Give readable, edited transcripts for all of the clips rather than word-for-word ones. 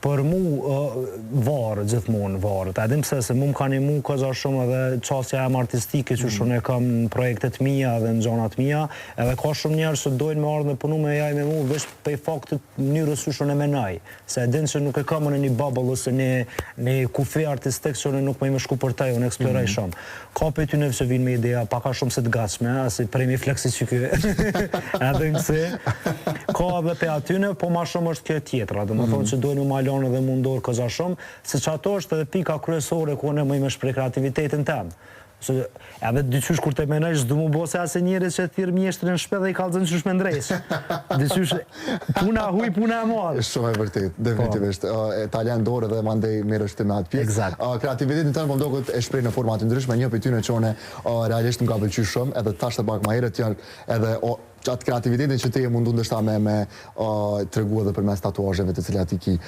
Për mu varë, gjithmonë varët. Edhim pse se mu më ka një mu këza shumë edhe qasja em artistike që shumë e kam në projektet mija dhe në gjonat mija, edhe ka shumë njerë që dojnë me ardhë me punu me jaj me mu vesh pej faktit njërës që shumë e menaj. Se edhin që nuk e kam në një bubble ose një kufi artistik që nuk me i me shku për taj, unë eksploraj shumë. Ka për ty nëvë që vinë me ideja paka shumë se të gatshme, asi premi fleksi që kjo edhin kësi. Ka edhe pe atyne, po ma shumë është kjo tjetra, dhe më thonë që dojnë më alonë dhe mundorë këza shumë, se që ato është edhe pika kryesore ku në më i me shprej kreativitetin tem. Edhe dyqysh kur të menajsh, s'du mu bo se ase njerës që thirë mjeshtrin në shpe dhe i kalëzën qysh me ndrejsh. Dyqysh, puna huj, puna e madhë. Shumë e vërtet, definitivisht. Talent dorë dhe mandej mirë është të me atë pjesë. Kreativitetin të në pëmdo këtë e shprej në format të ndryshme, një për ty në qone realisht më ka pëlqy shumë, edhe tash të pak ma herët janë edhe qatë kreativitetin që te e mundu ndështa me të regu edhe për mes tatuajeve të cilat i ki.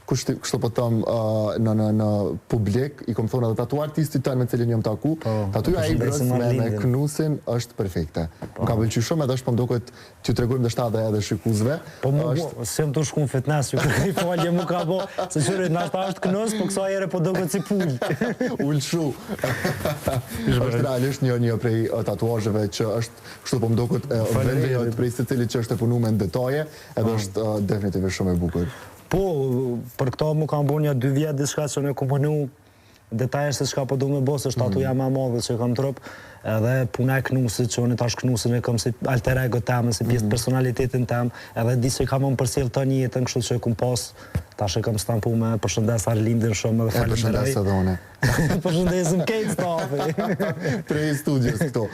Kështu po tëmë në publik, i kom thonë edhe tatu artisti tënë me cilin jom taku, tatuja e i brës me Knusin është perfekte. Më ka pëlqy shumë edhe është po mdokët që të regojmë dështa dhe edhe shikuzve. Po mu, se më të shku në fitness, që kërkaj falje mu ka bo, se qërit nashta është Knus, po kësa ere po dokët si pull. Ullëshu. është realisht një prej tatuajeve që është kështu po mdokët vërejët prej se cili që është e punu me në detaje, edhe është definitivisht shumë e bukur. Po, për këto mu kam bo një 2 vjetë diska që në komponu detaje se shka po du me bo, se shtatuja me madhe që kam trup, edhe puna e Knusit që unë tash Knusin e kam si alter ego temë, si pjesë personalitetin temë, edhe di që kam më përsil të një jetën, kështu që e kum pas, tash e kam stampu me përshëndes Arlindin shumë edhe falenderoj. Përshëndes edhe une. Përshëndesim kejtë stafi. Prej studios këto.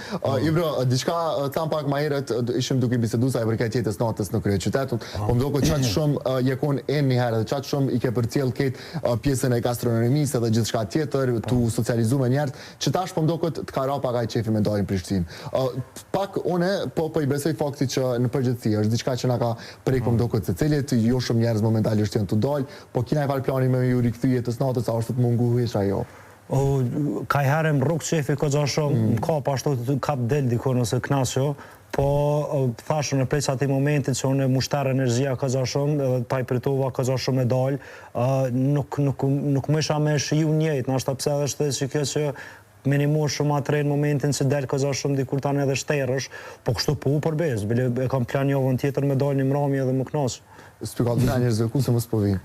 Ibro, diçka tham pak ma herët, ishim duke bisedu sa e përket jetës natës në krye qytetun, po mdo këtë qatë shumë jekon një herë dhe qatë shumë i ke për cilë ketë pjesën e gastronomisë edhe gjithë shka tjetër, tu socializu me njerët, që tash po mdo këtë të kara pak aj qefi me dojnë Prishtinë. Pak une, po i besoj fakti që në përgjithësi, është diçka që na ka prejkë po mdo këtë se cilit, jo shumë njerëz momentalisht janë të dojnë, po kina e farë plani me ju rikëthy jetës natës, a është të mungu huesha jo? Ka i herem rrugë qefi këtë gja shumë, më ka pa ashtu të kap del diko nëse knasjo, po thashën e prej që ati momentit që unë mushtar energjia këtë gja shumë, edhe ta i pritova këtë gja shumë e dalë, nuk më isha me shiju njëjtë, në ashtë pse edhe shte që kjo që minimu shumë atë rejnë momentin që delë këtë gja shumë dikur tani edhe shterësh, po kështu po u përbez, bile e kam planjovën tjetër me dalë një mrami edhe më knasë. S'py ka të nga njerëzve, ku se mos po vinë?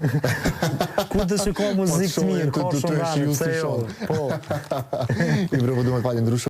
Ku të që ka muzikë të mirë, ka shumë rame, pse jo? I bre, po du me falendru shumë.